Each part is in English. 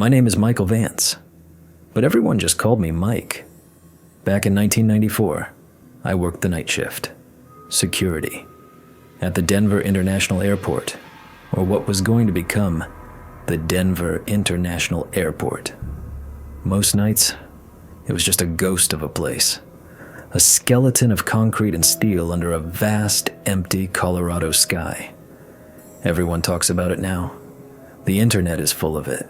My name is Michael Vance, but everyone just called me Mike. Back in 1994, I worked the night shift, security, at the Denver International Airport, or what was going to become the Denver International Airport. Most nights, it was just a ghost of a place, a skeleton of concrete and steel under a vast, empty Colorado sky. Everyone talks about it now. The internet is full of it.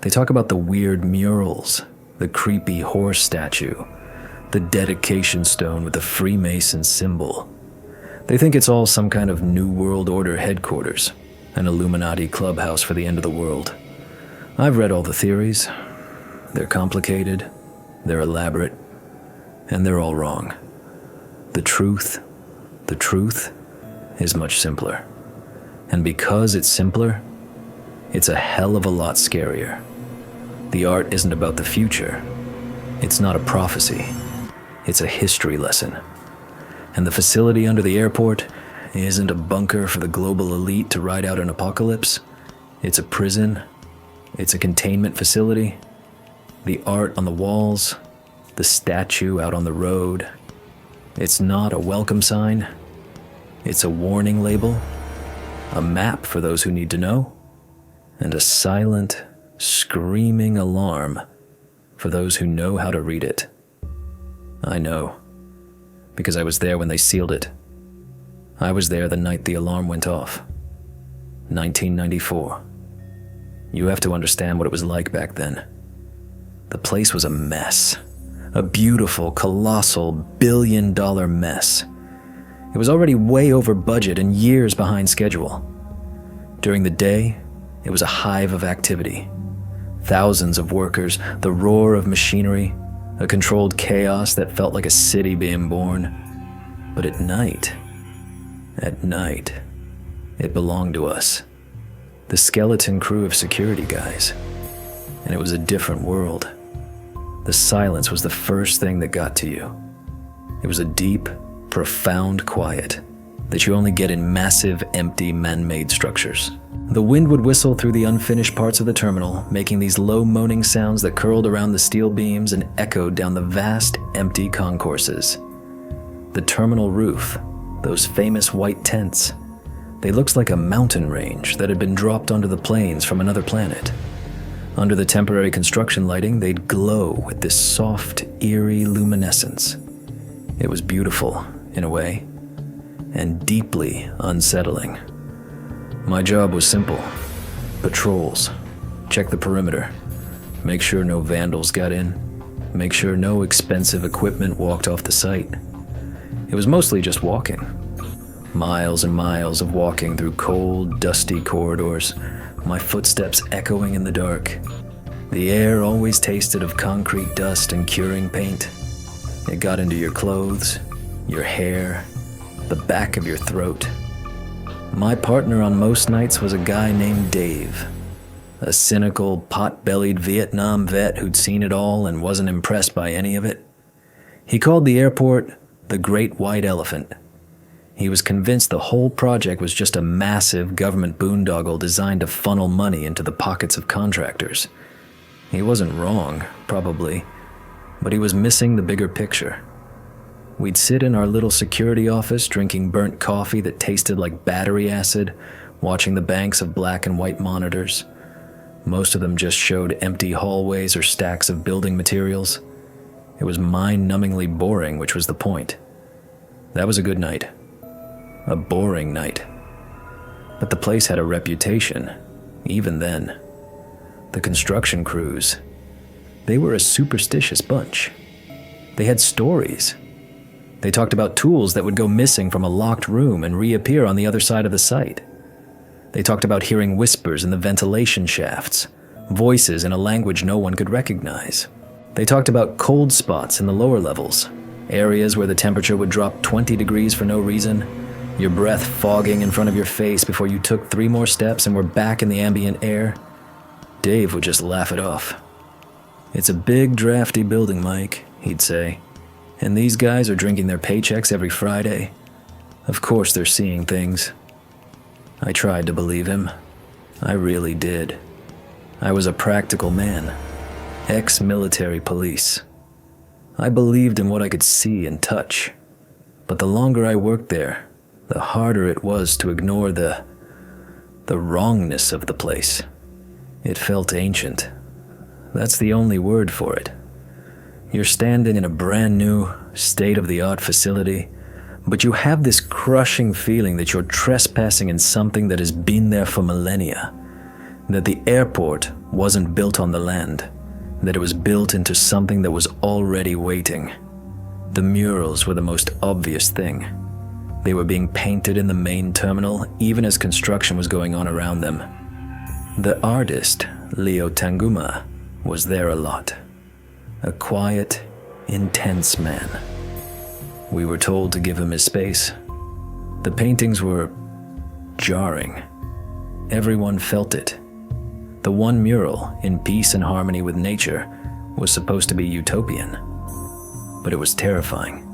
They talk about the weird murals, the creepy horse statue, the dedication stone with the Freemason symbol. They think it's all some kind of New World Order headquarters, an Illuminati clubhouse for the end of the world. I've read all the theories. They're complicated, they're elaborate, and they're all wrong. The truth is much simpler. And because it's simpler, it's a hell of a lot scarier. The art isn't about the future. It's not a prophecy. It's a history lesson. And the facility under the airport isn't a bunker for the global elite to ride out an apocalypse. It's a prison. It's a containment facility. The art on the walls, the statue out on the road. It's not a welcome sign. It's a warning label, a map for those who need to know, and a silent, screaming alarm for those who know how to read it. I know, because I was there when they sealed it. I was there the night the alarm went off. 1994. You have to understand what it was like back then. The place was a mess. A beautiful, colossal, billion-dollar mess. It was already way over budget and years behind schedule. During the day, it was a hive of activity. Thousands of workers, the roar of machinery, a controlled chaos that felt like a city being born. But at night, it belonged to us. The skeleton crew of security guys. And it was a different world. The silence was the first thing that got to you. It was a deep, profound quiet that you only get in massive, empty, man-made structures. The wind would whistle through the unfinished parts of the terminal, making these low moaning sounds that curled around the steel beams and echoed down the vast, empty concourses. The terminal roof, those famous white tents, they looked like a mountain range that had been dropped onto the plains from another planet. Under the temporary construction lighting, they'd glow with this soft, eerie luminescence. It was beautiful, in a way, and deeply unsettling. My job was simple. Patrols. Check the perimeter. Make sure no vandals got in. Make sure no expensive equipment walked off the site. It was mostly just walking. Miles and miles of walking through cold, dusty corridors, my footsteps echoing in the dark. The air always tasted of concrete dust and curing paint. It got into your clothes, your hair, the back of your throat. My partner on most nights was a guy named Dave, a cynical, pot-bellied Vietnam vet who'd seen it all and wasn't impressed by any of it. He called the airport the Great White Elephant. He was convinced the whole project was just a massive government boondoggle designed to funnel money into the pockets of contractors. He wasn't wrong, probably, but he was missing the bigger picture. We'd sit in our little security office drinking burnt coffee that tasted like battery acid, watching the banks of black and white monitors. Most of them just showed empty hallways or stacks of building materials. It was mind-numbingly boring, which was the point. That was a good night. A boring night. But the place had a reputation, even then. The construction crews, they were a superstitious bunch. They had stories. They talked about tools that would go missing from a locked room and reappear on the other side of the site. They talked about hearing whispers in the ventilation shafts, voices in a language no one could recognize. They talked about cold spots in the lower levels, areas where the temperature would drop 20 degrees for no reason, your breath fogging in front of your face before you took 3 more steps and were back in the ambient air. Dave would just laugh it off. "It's a big, drafty building, Mike," he'd say. "And these guys are drinking their paychecks every Friday. Of course they're seeing things." I tried to believe him. I really did. I was a practical man, ex-military police. I believed in what I could see and touch, but the longer I worked there, the harder it was to ignore the wrongness of the place. It felt ancient. That's the only word for it. You're standing in a brand new, state-of-the-art facility, but you have this crushing feeling that you're trespassing in something that has been there for millennia, that the airport wasn't built on the land, that it was built into something that was already waiting. The murals were the most obvious thing. They were being painted in the main terminal even as construction was going on around them. The artist, Leo Tanguma, was there a lot. A quiet, intense man. We were told to give him his space. The paintings were jarring. Everyone felt it. The one mural, in peace and harmony with nature, was supposed to be utopian. But it was terrifying.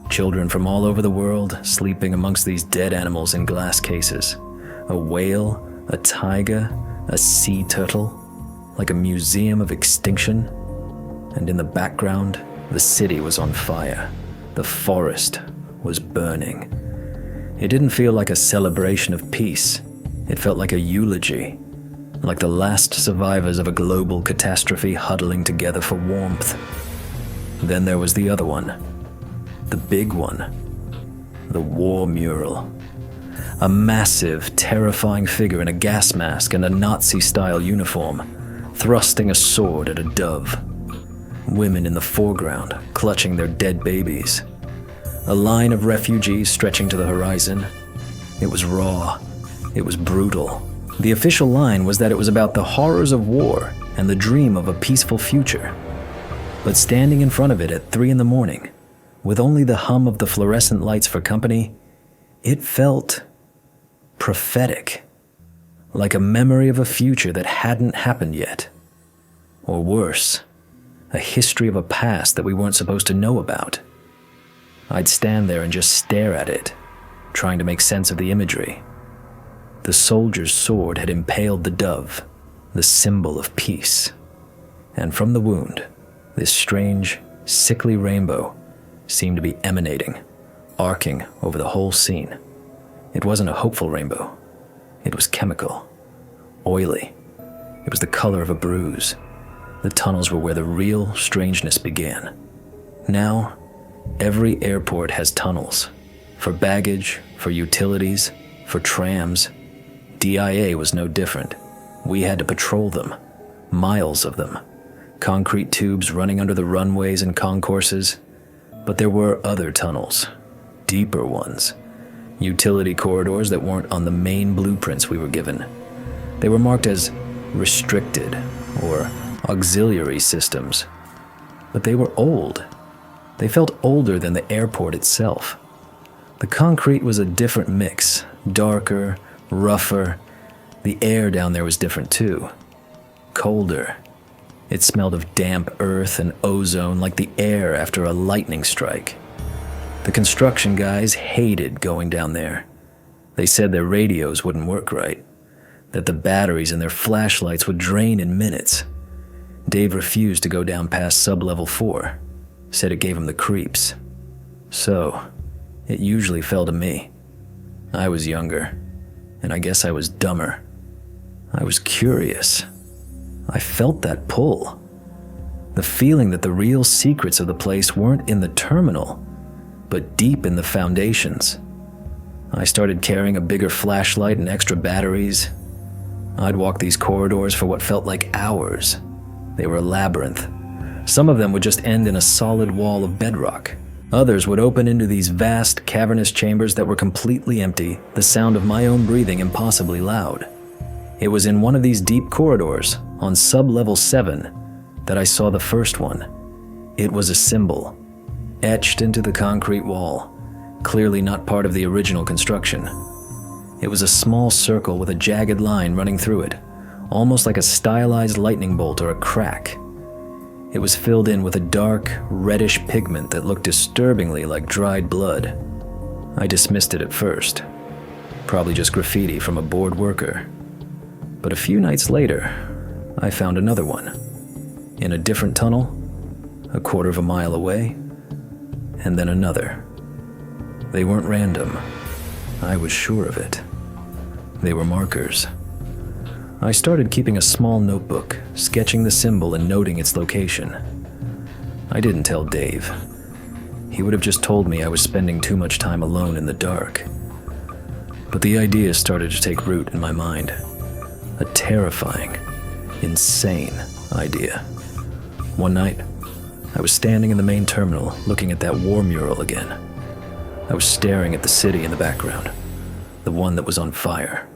Children from all over the world sleeping amongst these dead animals in glass cases. A whale, a tiger, a sea turtle, like a museum of extinction. And in the background, the city was on fire. The forest was burning. It didn't feel like a celebration of peace. It felt like a eulogy, like the last survivors of a global catastrophe huddling together for warmth. Then there was the other one. The big one. The war mural. A massive, terrifying figure in a gas mask and a Nazi-style uniform, thrusting a sword at a dove. Women in the foreground, clutching their dead babies. A line of refugees stretching to the horizon. It was raw. It was brutal. The official line was that it was about the horrors of war and the dream of a peaceful future. But standing in front of it at 3 a.m, with only the hum of the fluorescent lights for company, it felt prophetic, like a memory of a future that hadn't happened yet. Or worse, a history of a past that we weren't supposed to know about. I'd stand there and just stare at it, trying to make sense of the imagery. The soldier's sword had impaled the dove, the symbol of peace. And from the wound, this strange, sickly rainbow seemed to be emanating, arcing over the whole scene. It wasn't a hopeful rainbow. It was chemical, oily. It was the color of a bruise. The tunnels were where the real strangeness began. Now, every airport has tunnels. For baggage, for utilities, for trams. DIA was no different. We had to patrol them. Miles of them. Concrete tubes running under the runways and concourses. But there were other tunnels. Deeper ones. Utility corridors that weren't on the main blueprints we were given. They were marked as restricted or auxiliary systems. But they were old. They felt older than the airport itself. The concrete was a different mix, darker, rougher. The air down there was different too. Colder. It smelled of damp earth and ozone like the air after a lightning strike. The construction guys hated going down there. They said their radios wouldn't work right, that the batteries in their flashlights would drain in minutes. Dave refused to go down past sub-level 4, said it gave him the creeps. So, it usually fell to me. I was younger, and I guess I was dumber. I was curious. I felt that pull. The feeling that the real secrets of the place weren't in the terminal, but deep in the foundations. I started carrying a bigger flashlight and extra batteries. I'd walk these corridors for what felt like hours. They were a labyrinth. Some of them would just end in a solid wall of bedrock. Others would open into these vast, cavernous chambers that were completely empty, the sound of my own breathing impossibly loud. It was in one of these deep corridors, on sub-level 7, that I saw the first one. It was a symbol, etched into the concrete wall, clearly not part of the original construction. It was a small circle with a jagged line running through it, almost like a stylized lightning bolt or a crack. It was filled in with a dark, reddish pigment that looked disturbingly like dried blood. I dismissed it at first. Probably just graffiti from a bored worker. But a few nights later, I found another one. In a different tunnel, a quarter of a mile away, and then another. They weren't random. I was sure of it. They were markers. I started keeping a small notebook, sketching the symbol and noting its location. I didn't tell Dave. He would have just told me I was spending too much time alone in the dark. But the idea started to take root in my mind. A terrifying, insane idea. One night, I was standing in the main terminal looking at that war mural again. I was staring at the city in the background, the one that was on fire.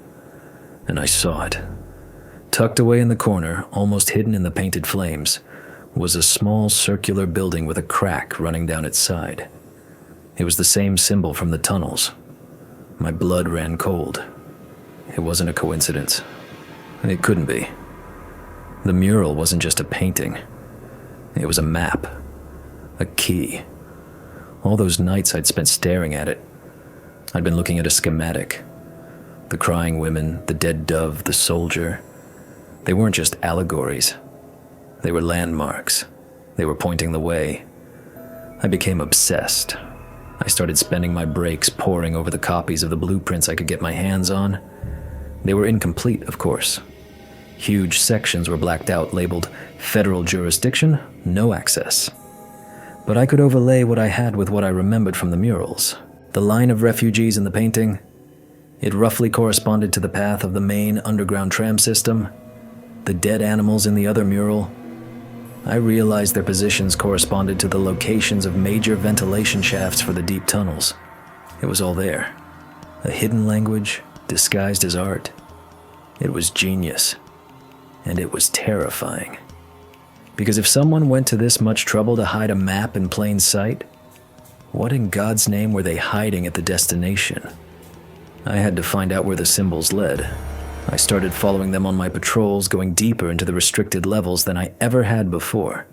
And I saw it. Tucked away in the corner, almost hidden in the painted flames, was a small circular building with a crack running down its side. It was the same symbol from the tunnels. My blood ran cold. It wasn't a coincidence. It couldn't be. The mural wasn't just a painting. It was a map. A key. All those nights I'd spent staring at it, I'd been looking at a schematic. The crying women, the dead dove, the soldier. They weren't just allegories. They were landmarks. They were pointing the way. I became obsessed. I started spending my breaks poring over the copies of the blueprints I could get my hands on. They were incomplete, of course. Huge sections were blacked out, labeled Federal Jurisdiction, No Access. But I could overlay what I had with what I remembered from the murals. The line of refugees in the painting, it roughly corresponded to the path of the main underground tram system. The dead animals in the other mural, I realized their positions corresponded to the locations of major ventilation shafts for the deep tunnels. It was all there. A hidden language disguised as art. It was genius. And it was terrifying. Because if someone went to this much trouble to hide a map in plain sight, what in God's name were they hiding at the destination? I had to find out where the symbols led. I started following them on my patrols, going deeper into the restricted levels than I ever had before.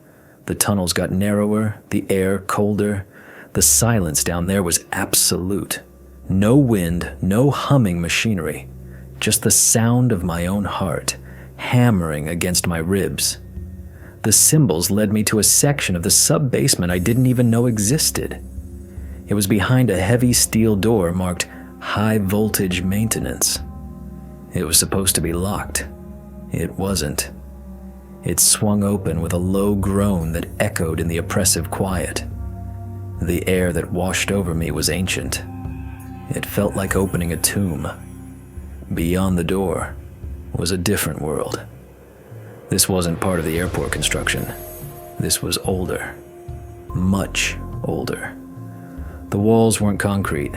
The tunnels got narrower, the air colder. The silence down there was absolute. No wind, no humming machinery. Just the sound of my own heart, hammering against my ribs. The symbols led me to a section of the sub-basement I didn't even know existed. It was behind a heavy steel door marked High Voltage Maintenance. It was supposed to be locked. It wasn't. It swung open with a low groan that echoed in the oppressive quiet. The air that washed over me was ancient. It felt like opening a tomb. Beyond the door was a different world. This wasn't part of the airport construction. This was older. Much older. The walls weren't concrete.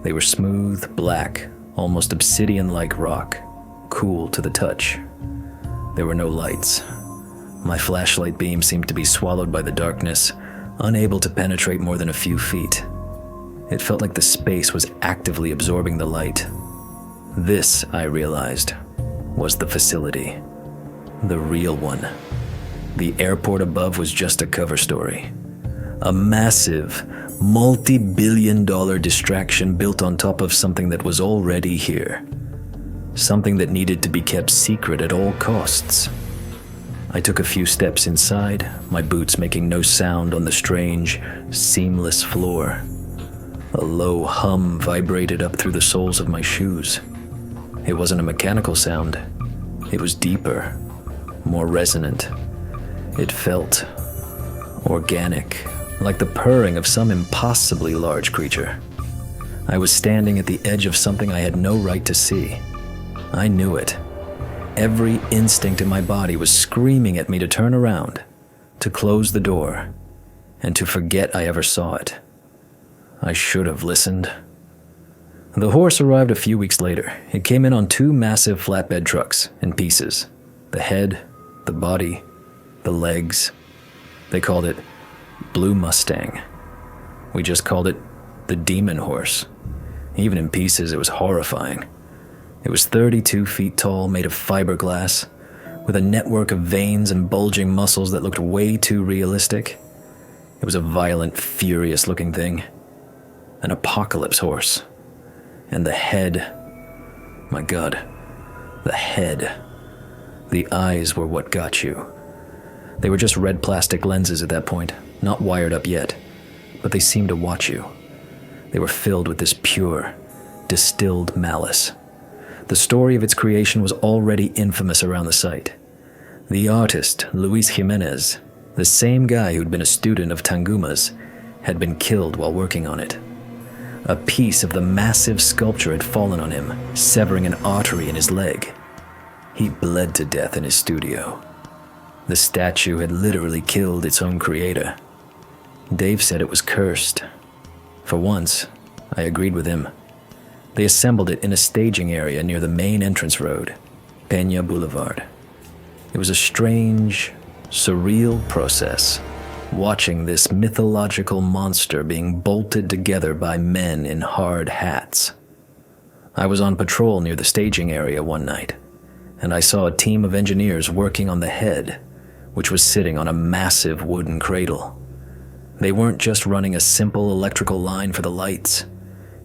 They were smooth, black, almost obsidian-like rock, cool to the touch. There were no lights. My flashlight beam seemed to be swallowed by the darkness, unable to penetrate more than a few feet. It felt like the space was actively absorbing the light. This, I realized, was the facility. The real one. The airport above was just a cover story. A massive, multi-billion-dollar distraction built on top of something that was already here. Something that needed to be kept secret at all costs. I took a few steps inside, my boots making no sound on the strange, seamless floor. A low hum vibrated up through the soles of my shoes. It wasn't a mechanical sound. It was deeper, more resonant. It felt organic, like the purring of some impossibly large creature. I was standing at the edge of something I had no right to see. I knew it. Every instinct in my body was screaming at me to turn around, to close the door, and to forget I ever saw it. I should have listened. The horse arrived a few weeks later. It came in on 2 massive flatbed trucks in pieces. The head, the body, the legs. They called it Blue Mustang. We just called it the Demon Horse. Even in pieces, it was horrifying. It was 32 feet tall, made of fiberglass, with a network of veins and bulging muscles that looked way too realistic. It was a violent, furious-looking thing. An apocalypse horse. And the head, my God, the head. The eyes were what got you. They were just red plastic lenses at that point, not wired up yet, but they seemed to watch you. They were filled with this pure, distilled malice. The story of its creation was already infamous around the site. The artist, Luis Jimenez, the same guy who'd been a student of Tanguma's, had been killed while working on it. A piece of the massive sculpture had fallen on him, severing an artery in his leg. He bled to death in his studio. The statue had literally killed its own creator. Dave said it was cursed. For once, I agreed with him. They assembled it in a staging area near the main entrance road, Peña Boulevard. It was a strange, surreal process, watching this mythological monster being bolted together by men in hard hats. I was on patrol near the staging area one night, and I saw a team of engineers working on the head, which was sitting on a massive wooden cradle. They weren't just running a simple electrical line for the lights.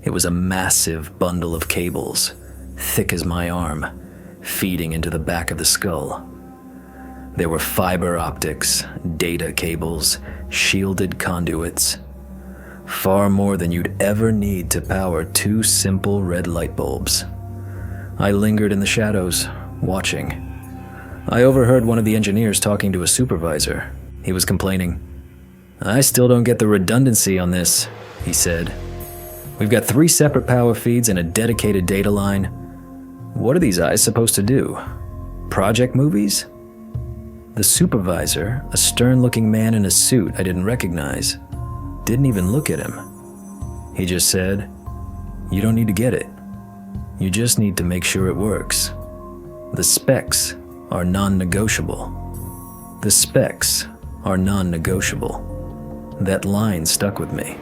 It was a massive bundle of cables, thick as my arm, feeding into the back of the skull. There were fiber optics, data cables, shielded conduits. Far more than you'd ever need to power 2 simple red light bulbs. I lingered in the shadows, watching. I overheard one of the engineers talking to a supervisor. He was complaining. "I still don't get the redundancy on this," he said. "We've got 3 separate power feeds and a dedicated data line. What are these eyes supposed to do? Project movies?" The supervisor, a stern-looking man in a suit I didn't recognize, didn't even look at him. He just said, "You don't need to get it. You just need to make sure it works. The specs are non-negotiable. The specs are non-negotiable." That line stuck with me.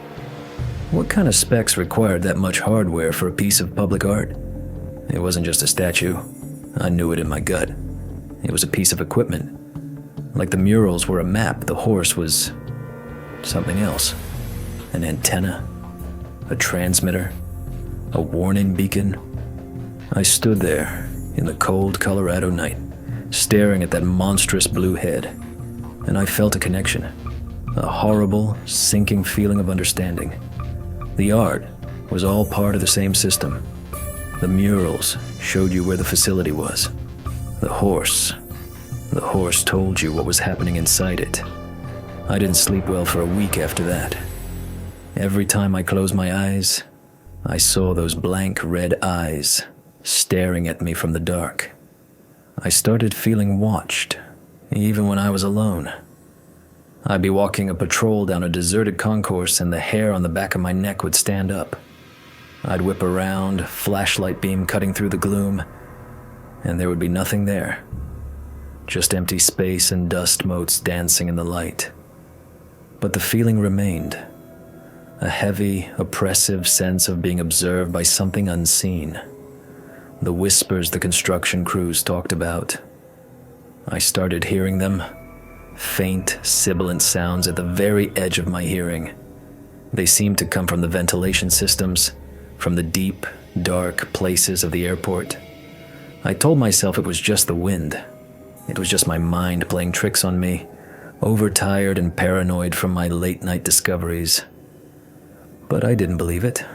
What kind of specs required that much hardware for a piece of public art? It wasn't just a statue. I knew it in my gut. It was a piece of equipment. Like the murals were a map, the horse was something else. An antenna, a transmitter, a warning beacon. I stood there in the cold Colorado night, staring at that monstrous blue head, and I felt a connection, a horrible, sinking feeling of understanding. The art was all part of the same system. The murals showed you where the facility was. The horse told you what was happening inside it. I didn't sleep well for a week after that. Every time I closed my eyes, I saw those blank red eyes staring at me from the dark. I started feeling watched, even when I was alone. I'd be walking a patrol down a deserted concourse and the hair on the back of my neck would stand up. I'd whip around, flashlight beam cutting through the gloom, and there would be nothing there. Just empty space and dust motes dancing in the light. But the feeling remained. A heavy, oppressive sense of being observed by something unseen. The whispers the construction crews talked about. I started hearing them. Faint, sibilant sounds at the very edge of my hearing. They seemed to come from the ventilation systems, from the deep, dark places of the airport. I told myself it was just the wind. It was just my mind playing tricks on me, overtired and paranoid from my late-night discoveries. But I didn't believe it.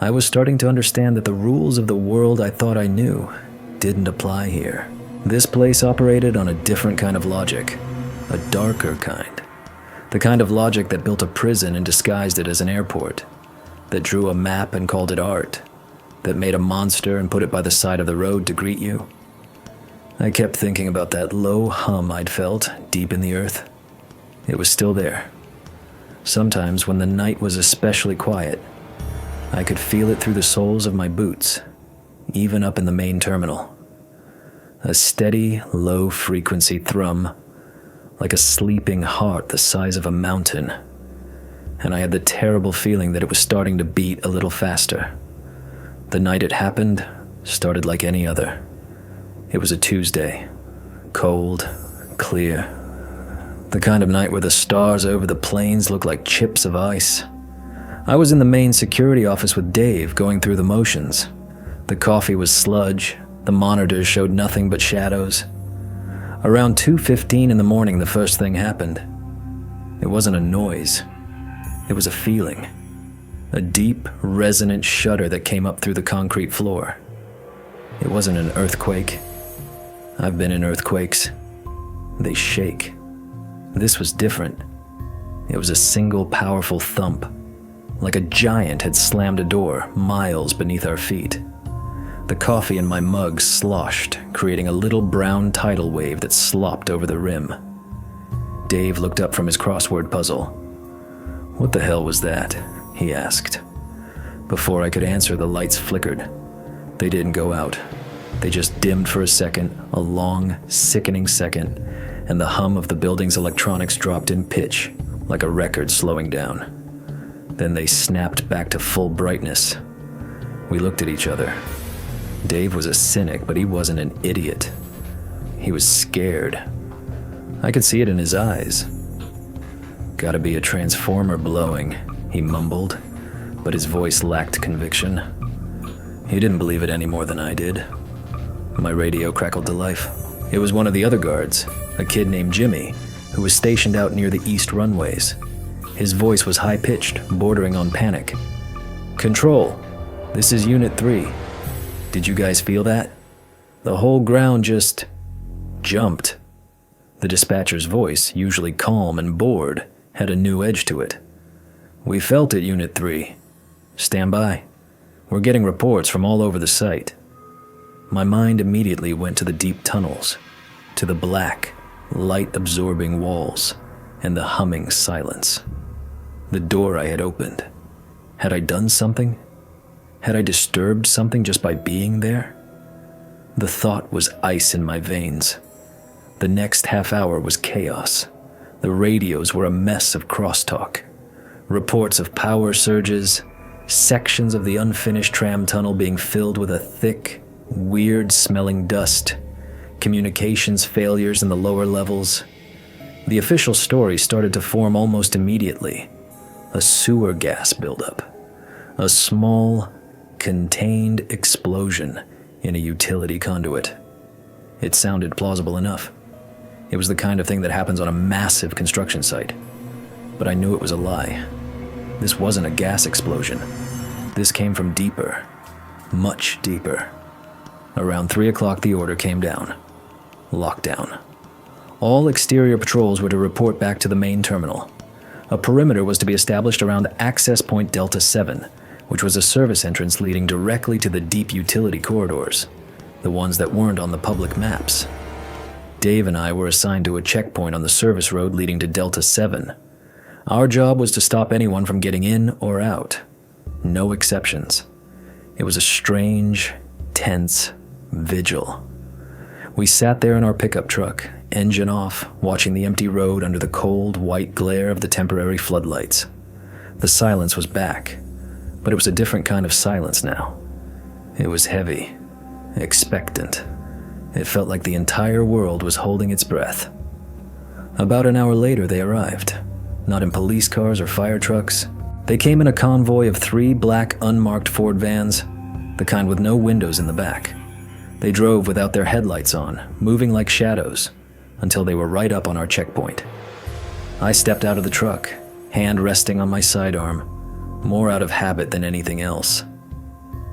I was starting to understand that the rules of the world I thought I knew didn't apply here. This place operated on a different kind of logic, a darker kind. The kind of logic that built a prison and disguised it as an airport, that drew a map and called it art, that made a monster and put it by the side of the road to greet you. I kept thinking about that low hum I'd felt deep in the earth. It was still there. Sometimes when the night was especially quiet, I could feel it through the soles of my boots, even up in the main terminal. A steady, low-frequency thrum, like a sleeping heart the size of a mountain. And I had the terrible feeling that it was starting to beat a little faster. The night it happened started like any other. It was a Tuesday, cold, clear. The kind of night where the stars over the plains looked like chips of ice. I was in the main security office with Dave, going through the motions. The coffee was sludge, the monitors showed nothing but shadows. Around 2:15 in the morning, the first thing happened. It wasn't a noise. It was a feeling. A deep, resonant shudder that came up through the concrete floor. It wasn't an earthquake. I've been in earthquakes. They shake. This was different. It was a single powerful thump, like a giant had slammed a door miles beneath our feet. The coffee in my mug sloshed, creating a little brown tidal wave that slopped over the rim. Dave looked up from his crossword puzzle. "What the hell was that?" he asked. Before I could answer, the lights flickered. They didn't go out. They just dimmed for a second, a long, sickening second, and the hum of the building's electronics dropped in pitch, like a record slowing down. Then they snapped back to full brightness. We looked at each other. Dave was a cynic, but he wasn't an idiot. He was scared. I could see it in his eyes. "Gotta be a transformer blowing," he mumbled, but his voice lacked conviction. He didn't believe it any more than I did. My radio crackled to life. It was one of the other guards, a kid named Jimmy, who was stationed out near the east runways. His voice was high-pitched, bordering on panic. "Control, this is Unit 3. Did you guys feel that? The whole ground just jumped." The dispatcher's voice, usually calm and bored, had a new edge to it. "We felt it, Unit 3. Stand by. We're getting reports from all over the site." My mind immediately went to the deep tunnels, to the black, light-absorbing walls, and the humming silence. The door I had opened. Had I done something? Had I disturbed something just by being there? The thought was ice in my veins. The next half hour was chaos. The radios were a mess of crosstalk. Reports of power surges, sections of the unfinished tram tunnel being filled with a thick, weird-smelling dust, communications failures in the lower levels. The official story started to form almost immediately. A sewer gas buildup. A small, contained explosion in a utility conduit. It sounded plausible enough. It was the kind of thing that happens on a massive construction site. But I knew it was a lie. This wasn't a gas explosion. This came from deeper, much deeper. Around 3 o'clock, the order came down. Lockdown. All exterior patrols were to report back to the main terminal. A perimeter was to be established around Access Point Delta 7, which was a service entrance leading directly to the deep utility corridors, the ones that weren't on the public maps. Dave and I were assigned to a checkpoint on the service road leading to Delta 7. Our job was to stop anyone from getting in or out. No exceptions. It was a strange, tense vigil. We sat there in our pickup truck, engine off, watching the empty road under the cold, white glare of the temporary floodlights. The silence was back, but it was a different kind of silence now. It was heavy, expectant. It felt like the entire world was holding its breath. About an hour later, they arrived. Not in police cars or fire trucks. They came in a convoy of 3 black, unmarked Ford vans, the kind with no windows in the back. They drove without their headlights on, moving like shadows, until they were right up on our checkpoint. I stepped out of the truck, hand resting on my sidearm, more out of habit than anything else.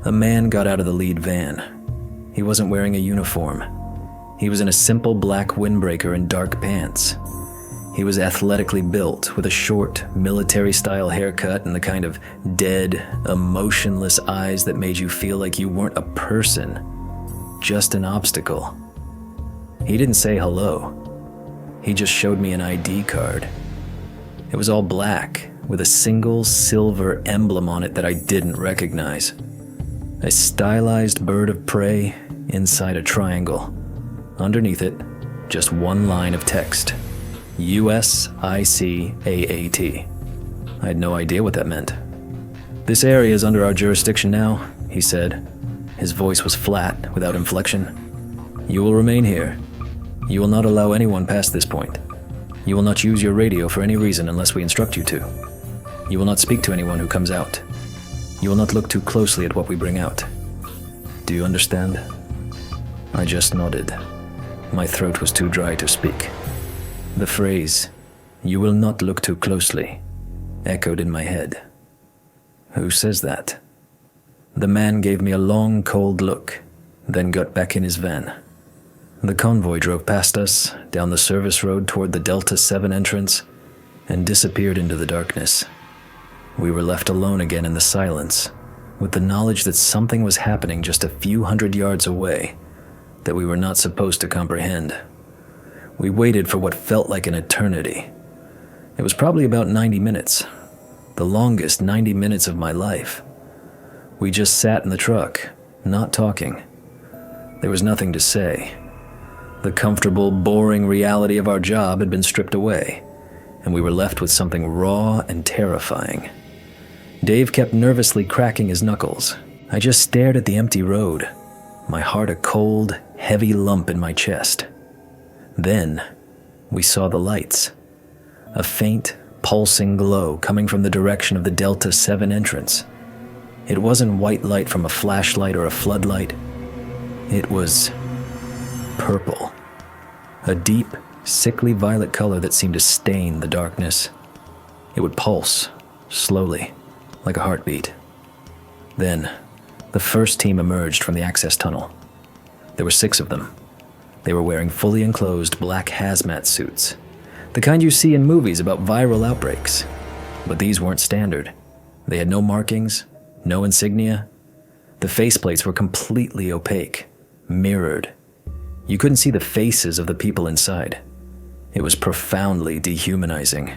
A man got out of the lead van. He wasn't wearing a uniform. He was in a simple black windbreaker and dark pants. He was athletically built, with a short, military-style haircut and the kind of dead, emotionless eyes that made you feel like you weren't a person, just an obstacle. He didn't say hello. He just showed me an ID card. It was all black, with a single silver emblem on it that I didn't recognize. A stylized bird of prey inside a triangle. Underneath it, just one line of text. USICAAT. I had no idea what that meant. "This area is under our jurisdiction now," he said. His voice was flat, without inflection. "You will remain here. You will not allow anyone past this point. You will not use your radio for any reason unless we instruct you to. You will not speak to anyone who comes out. You will not look too closely at what we bring out. Do you understand?" I just nodded. My throat was too dry to speak. The phrase, "You will not look too closely," echoed in my head. Who says that? The man gave me a long, cold look, then got back in his van. The convoy drove past us, down the service road toward the Delta 7 entrance, and disappeared into the darkness. We were left alone again in the silence, with the knowledge that something was happening just a few hundred yards away that we were not supposed to comprehend. We waited for what felt like an eternity. It was probably about 90 minutes, the longest 90 minutes of my life. We just sat in the truck, not talking. There was nothing to say. The comfortable, boring reality of our job had been stripped away, and we were left with something raw and terrifying. Dave kept nervously cracking his knuckles. I just stared at the empty road, my heart a cold, heavy lump in my chest. Then, we saw the lights. A faint, pulsing glow coming from the direction of the Delta 7 entrance. It wasn't white light from a flashlight or a floodlight. It was purple. A deep, sickly violet color that seemed to stain the darkness. It would pulse, slowly, like a heartbeat. Then, the first team emerged from the access tunnel. There were 6 of them. They were wearing fully enclosed black hazmat suits, the kind you see in movies about viral outbreaks. But these weren't standard. They had no markings, no insignia. The faceplates were completely opaque, mirrored. You couldn't see the faces of the people inside. It was profoundly dehumanizing.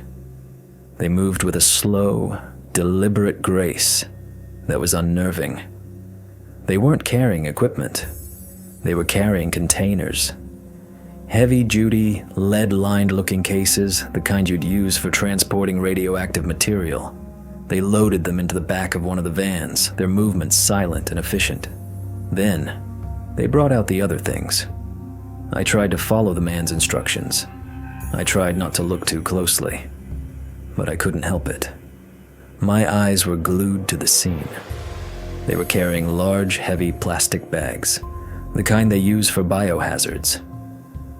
They moved with a slow, deliberate grace that was unnerving. They weren't carrying equipment. They were carrying containers. Heavy-duty, lead-lined looking cases, the kind you'd use for transporting radioactive material. They loaded them into the back of one of the vans, their movements silent and efficient. Then, they brought out the other things. I tried to follow the man's instructions. I tried not to look too closely, but I couldn't help it. My eyes were glued to the scene. They were carrying large, heavy plastic bags, the kind they use for biohazards.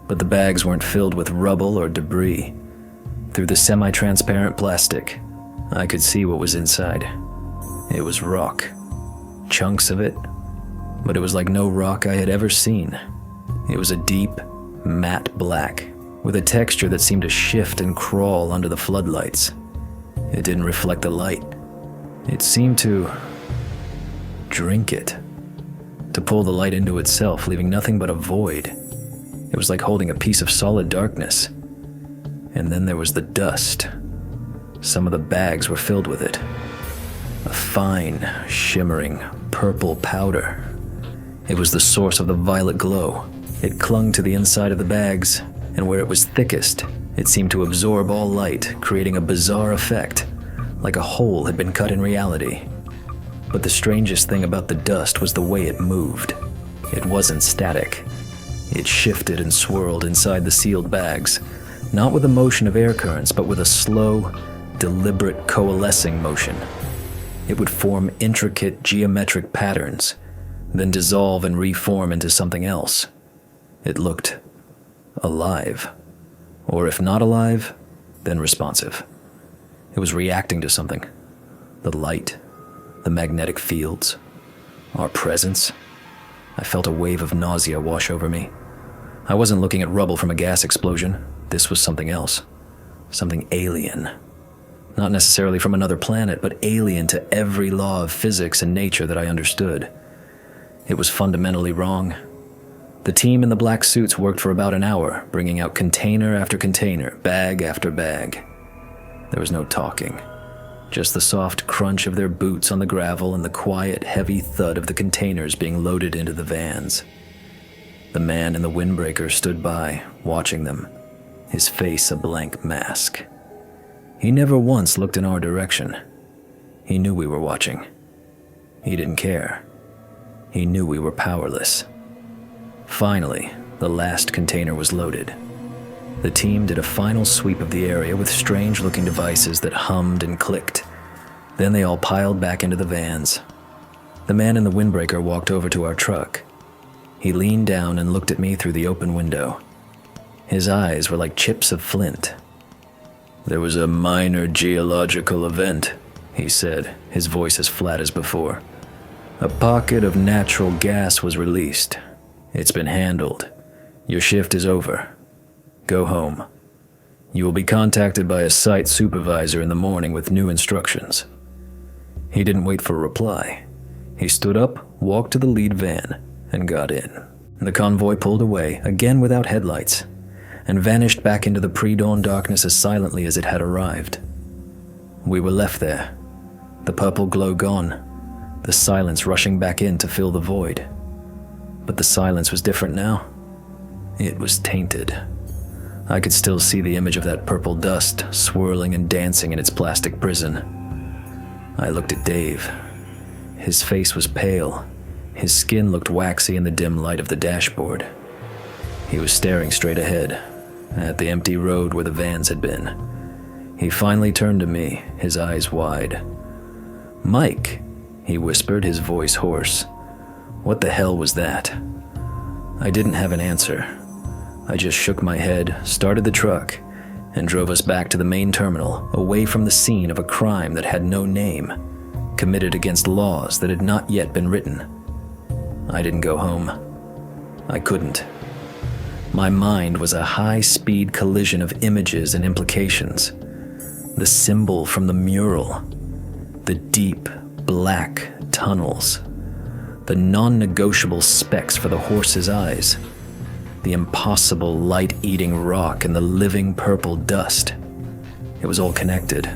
But the bags weren't filled with rubble or debris. Through the semi-transparent plastic, I could see what was inside. It was rock. Chunks of it, but it was like no rock I had ever seen. It was a deep, matte black, with a texture that seemed to shift and crawl under the floodlights. It didn't reflect the light. It seemed to drink it, to pull the light into itself, leaving nothing but a void. It was like holding a piece of solid darkness. And then there was the dust. Some of the bags were filled with it. A fine, shimmering, purple powder. It was the source of the violet glow. It clung to the inside of the bags, and where it was thickest, it seemed to absorb all light, creating a bizarre effect, like a hole had been cut in reality. But the strangest thing about the dust was the way it moved. It wasn't static. It shifted and swirled inside the sealed bags, not with the motion of air currents, but with a slow, deliberate coalescing motion. It would form intricate geometric patterns, then dissolve and reform into something else. It looked alive, or if not alive, then responsive. It was reacting to something. The light, the magnetic fields, our presence. I felt a wave of nausea wash over me. I wasn't looking at rubble from a gas explosion. This was something else. Something alien. Not necessarily from another planet, but alien to every law of physics and nature that I understood. It was fundamentally wrong. The team in the black suits worked for about an hour, bringing out container after container, bag after bag. There was no talking. Just the soft crunch of their boots on the gravel and the quiet, heavy thud of the containers being loaded into the vans. The man in the windbreaker stood by, watching them, his face a blank mask. He never once looked in our direction. He knew we were watching. He didn't care. He knew we were powerless. Finally, the last container was loaded. The team did a final sweep of the area with strange-looking devices that hummed and clicked. Then they all piled back into the vans. The man in the windbreaker walked over to our truck. He leaned down and looked at me through the open window. His eyes were like chips of flint. "There was a minor geological event," he said, his voice as flat as before. "A pocket of natural gas was released. It's been handled. Your shift is over. Go home. You will be contacted by a site supervisor in the morning with new instructions." He didn't wait for a reply. He stood up, walked to the lead van, and got in. The convoy pulled away, again without headlights, and vanished back into the pre-dawn darkness as silently as it had arrived. We were left there, the purple glow gone, the silence rushing back in to fill the void. But the silence was different now. It was tainted. I could still see the image of that purple dust swirling and dancing in its plastic prison. I looked at Dave. His face was pale. His skin looked waxy in the dim light of the dashboard. He was staring straight ahead, at the empty road where the vans had been. He finally turned to me, his eyes wide. "Mike," he whispered, his voice hoarse. What the hell was that? I didn't have an answer. I just shook my head, started the truck, and drove us back to the main terminal, away from the scene of a crime that had no name, committed against laws that had not yet been written. I didn't go home. I couldn't. My mind was a high-speed collision of images and implications. The symbol from the mural, the deep, black tunnels, the non-negotiable specks for the horse's eyes, the impossible light-eating rock and the living purple dust. It was all connected.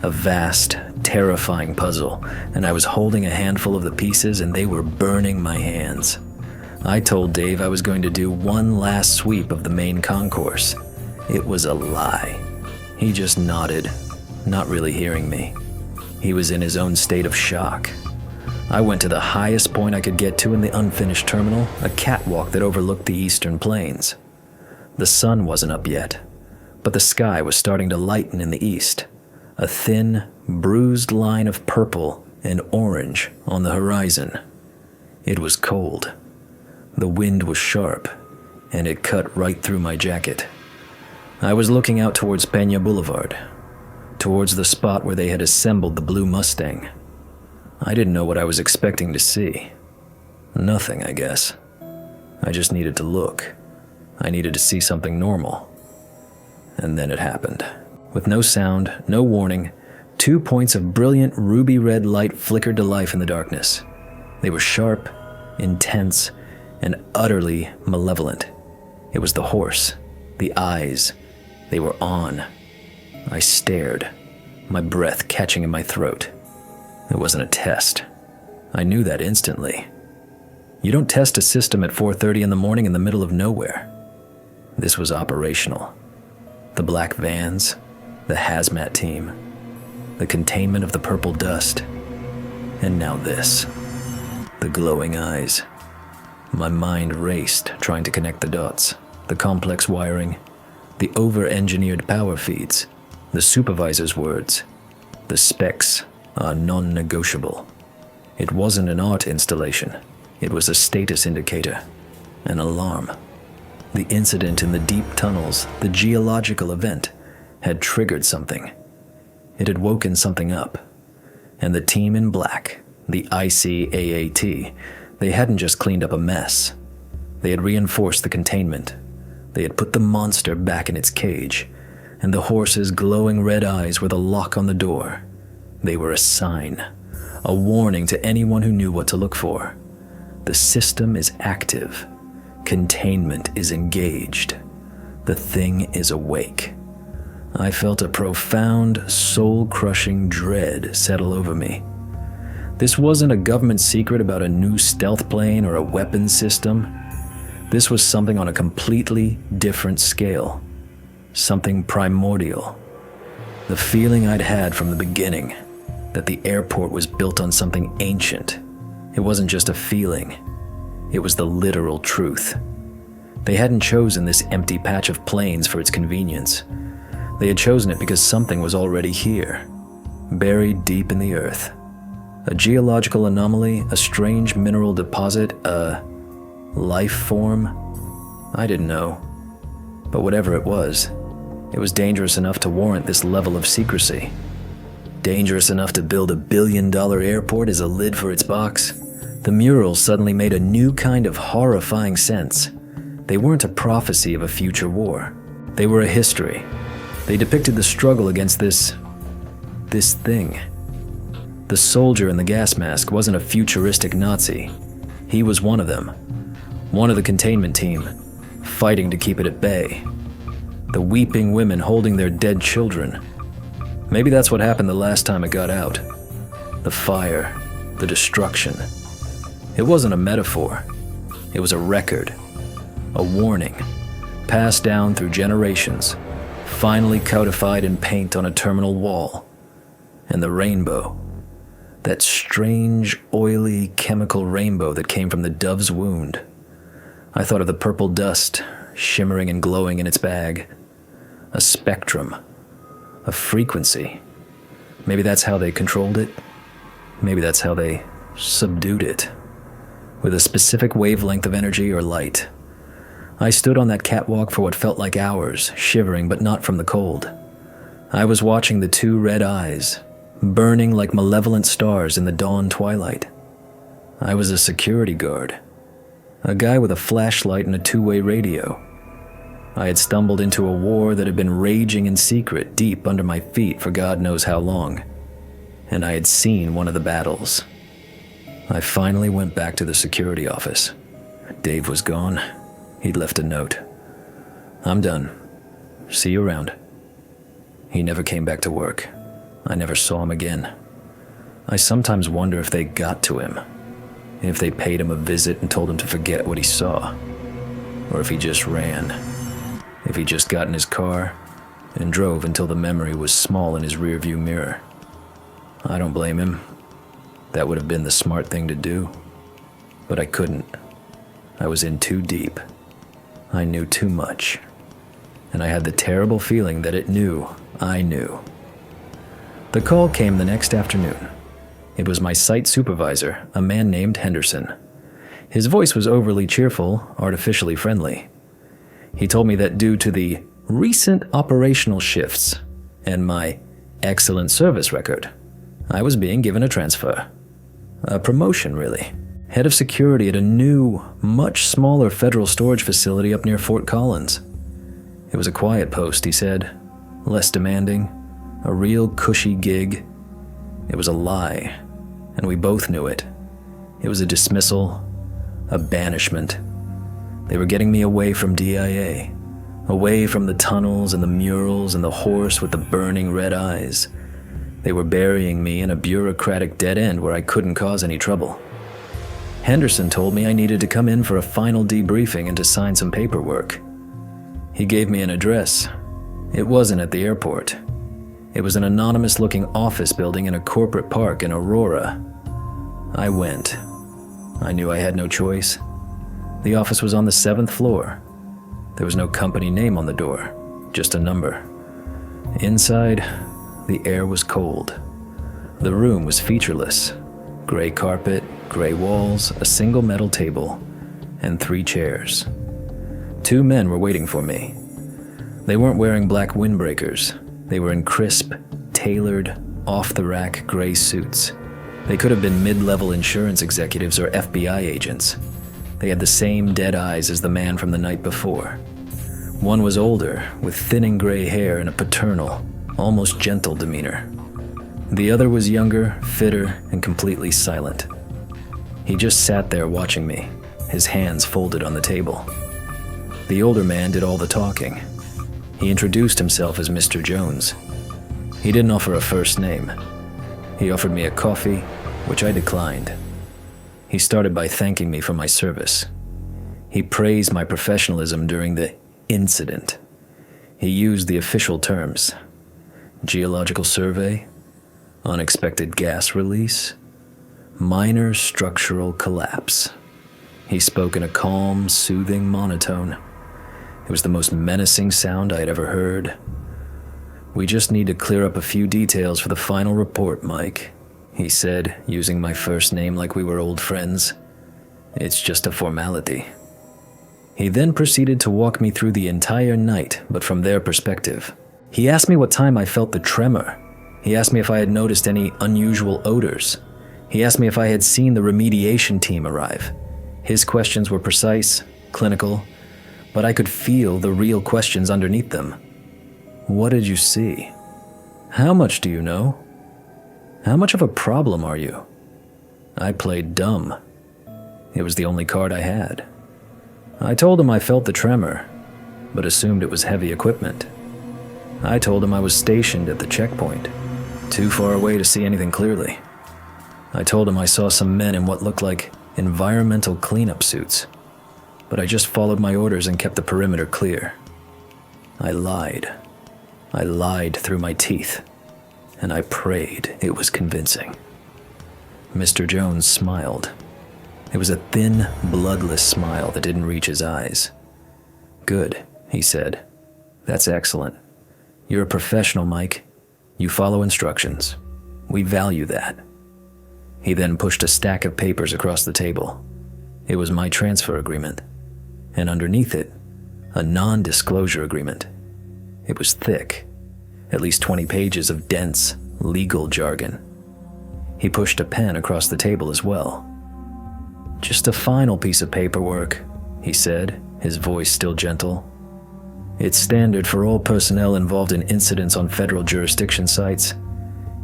A vast, terrifying puzzle, and I was holding a handful of the pieces and they were burning my hands. I told Dave I was going to do one last sweep of the main concourse. It was a lie. He just nodded, not really hearing me. He was in his own state of shock. I went to the highest point I could get to in the unfinished terminal, a catwalk that overlooked the eastern plains. The sun wasn't up yet, but the sky was starting to lighten in the east, a thin, bruised line of purple and orange on the horizon. It was cold. The wind was sharp, and it cut right through my jacket. I was looking out towards Peña Boulevard, towards the spot where they had assembled the blue Mustang. I didn't know what I was expecting to see. Nothing, I guess. I just needed to look. I needed to see something normal. And then it happened. With no sound, no warning, 2 points of brilliant ruby-red light flickered to life in the darkness. They were sharp, intense, and utterly malevolent. It was the horse, the eyes. They were on. I stared, my breath catching in my throat. It wasn't a test. I knew that instantly. You don't test a system at 4:30 in the morning in the middle of nowhere. This was operational. The black vans, the hazmat team, the containment of the purple dust, and now this. The glowing eyes. My mind raced, trying to connect the dots, the complex wiring, the over-engineered power feeds, the supervisor's words. The specs are non-negotiable. It wasn't an art installation. It was a status indicator, an alarm. The incident in the deep tunnels, the geological event, had triggered something. It had woken something up. And the team in black, the ICAAT, they hadn't just cleaned up a mess. They had reinforced the containment. They had put the monster back in its cage, and the horse's glowing red eyes were the lock on the door. They were a sign, a warning to anyone who knew what to look for. The system is active. Containment is engaged. The thing is awake. I felt a profound, soul-crushing dread settle over me. This wasn't a government secret about a new stealth plane or a weapons system. This was something on a completely different scale. Something primordial. The feeling I'd had from the beginning, that the airport was built on something ancient. It wasn't just a feeling. It was the literal truth. They hadn't chosen this empty patch of plains for its convenience. They had chosen it because something was already here, buried deep in the earth. A geological anomaly, a strange mineral deposit, a life form? I didn't know. But whatever it was dangerous enough to warrant this level of secrecy. Dangerous enough to build $1 billion airport as a lid for its box. The murals suddenly made a new kind of horrifying sense. They weren't a prophecy of a future war. They were a history. They depicted the struggle against this thing. The soldier in the gas mask wasn't a futuristic Nazi. He was one of them. One of the containment team, fighting to keep it at bay. The weeping women holding their dead children. Maybe that's what happened the last time it got out. The fire, the destruction. It wasn't a metaphor. It was a record, a warning, passed down through generations, finally codified in paint on a terminal wall. And the rainbow, that strange, oily, chemical rainbow that came from the dove's wound. I thought of the purple dust, shimmering and glowing in its bag. A spectrum. A frequency. Maybe that's how they controlled it. Maybe that's how they subdued it. With a specific wavelength of energy or light. I stood on that catwalk for what felt like hours, shivering but not from the cold. I was watching the two red eyes, burning like malevolent stars in the dawn twilight. I was a security guard. A guy with a flashlight and a two-way radio. I had stumbled into a war that had been raging in secret deep under my feet for God knows how long. And I had seen one of the battles. I finally went back to the security office. Dave was gone. He'd left a note. "I'm done. See you around." He never came back to work. I never saw him again. I sometimes wonder if they got to him. If they paid him a visit and told him to forget what he saw. Or if he just ran. If he just got in his car and drove until the memory was small in his rearview mirror. I don't blame him. That would have been the smart thing to do. But I couldn't. I was in too deep. I knew too much. And I had the terrible feeling that it knew I knew. The call came the next afternoon. It was my site supervisor, a man named Henderson. His voice was overly cheerful, artificially friendly. He told me that due to the recent operational shifts and my excellent service record, I was being given a transfer. A promotion, really. Head of security at a new, much smaller federal storage facility up near Fort Collins. It was a quiet post, he said. Less demanding. A real cushy gig. It was a lie, and we both knew it. It was a dismissal, a banishment. They were getting me away from DIA, away from the tunnels and the murals and the horse with the burning red eyes. They were burying me in a bureaucratic dead end where I couldn't cause any trouble. Henderson told me I needed to come in for a final debriefing and to sign some paperwork. He gave me an address. It wasn't at the airport. It was an anonymous-looking office building in a corporate park in Aurora. I went. I knew I had no choice. The office was on the 7th floor. There was no company name on the door, just a number. Inside, the air was cold. The room was featureless. Gray carpet, gray walls, a single metal table, and 3 chairs. 2 men were waiting for me. They weren't wearing black windbreakers. They were in crisp, tailored, off-the-rack gray suits. They could have been mid-level insurance executives or FBI agents. They had the same dead eyes as the man from the night before. One was older, with thinning gray hair and a paternal, almost gentle demeanor. The other was younger, fitter, and completely silent. He just sat there watching me, his hands folded on the table. The older man did all the talking. He introduced himself as Mr. Jones. He didn't offer a first name. He offered me a coffee, which I declined. He started by thanking me for my service. He praised my professionalism during the incident. He used the official terms. Geological survey, unexpected gas release, minor structural collapse. He spoke in a calm, soothing monotone. It was the most menacing sound I had ever heard. "We just need to clear up a few details for the final report, Mike," he said, using my first name like we were old friends. "It's just a formality." He then proceeded to walk me through the entire night, but from their perspective. He asked me what time I felt the tremor. He asked me if I had noticed any unusual odors. He asked me if I had seen the remediation team arrive. His questions were precise, clinical, but I could feel the real questions underneath them. What did you see? How much do you know? How much of a problem are you? I played dumb. It was the only card I had. I told him I felt the tremor, but assumed it was heavy equipment. I told him I was stationed at the checkpoint, too far away to see anything clearly. I told him I saw some men in what looked like environmental cleanup suits, but I just followed my orders and kept the perimeter clear. I lied. I lied through my teeth, and I prayed it was convincing. Mr. Jones smiled. It was a thin, bloodless smile that didn't reach his eyes. "Good," he said. "That's excellent. You're a professional, Mike. You follow instructions. We value that." He then pushed a stack of papers across the table. It was my transfer agreement, and underneath it, a non-disclosure agreement. It was thick, at least 20 pages of dense, legal jargon. He pushed a pen across the table as well. "Just a final piece of paperwork," he said, his voice still gentle. "It's standard for all personnel involved in incidents on federal jurisdiction sites.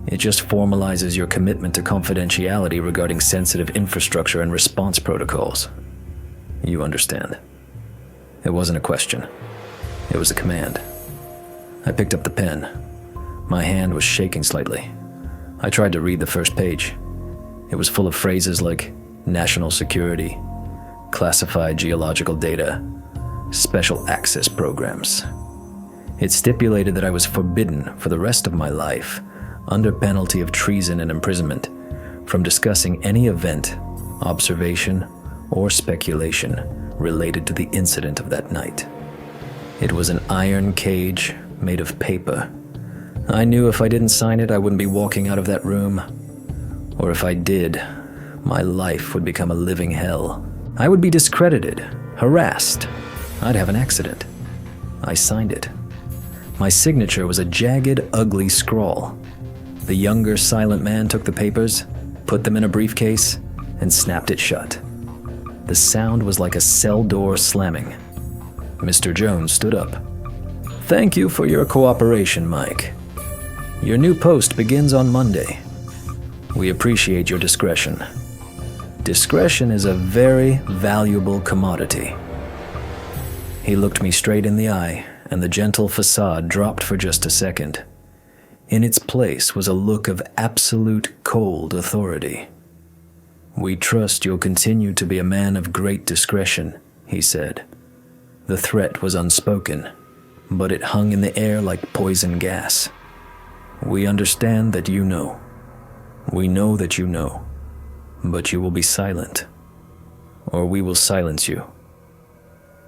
It just formalizes your commitment to confidentiality regarding sensitive infrastructure and response protocols. You understand." It wasn't a question. It was a command. I picked up the pen. My hand was shaking slightly. I tried to read the first page. It was full of phrases like national security, classified geological data, special access programs. It stipulated that I was forbidden for the rest of my life, under penalty of treason and imprisonment, from discussing any event, observation, or speculation related to the incident of that night. It was an iron cage made of paper. I knew if I didn't sign it, I wouldn't be walking out of that room. Or if I did, my life would become a living hell. I would be discredited, harassed. I'd have an accident. I signed it. My signature was a jagged, ugly scrawl. The younger, silent man took the papers, put them in a briefcase, and snapped it shut. The sound was like a cell door slamming. Mr. Jones stood up. "Thank you for your cooperation, Mike. Your new post begins on Monday. We appreciate your discretion. Discretion is a very valuable commodity." He looked me straight in the eye, and the gentle facade dropped for just a second. In its place was a look of absolute cold authority. "We trust you'll continue to be a man of great discretion," he said. The threat was unspoken, but it hung in the air like poison gas. "We understand that you know. We know that you know, but you will be silent, or we will silence you."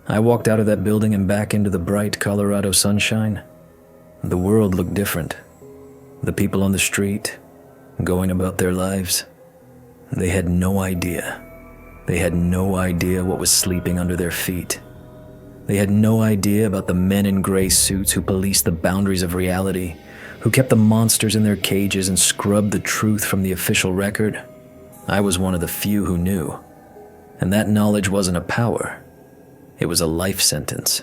I walked out of that building and back into the bright Colorado sunshine. The world looked different. The people on the street, going about their lives, they had no idea. They had no idea what was sleeping under their feet. They had no idea about the men in gray suits who policed the boundaries of reality, who kept the monsters in their cages and scrubbed the truth from the official record. I was one of the few who knew. And that knowledge wasn't a power. It was a life sentence.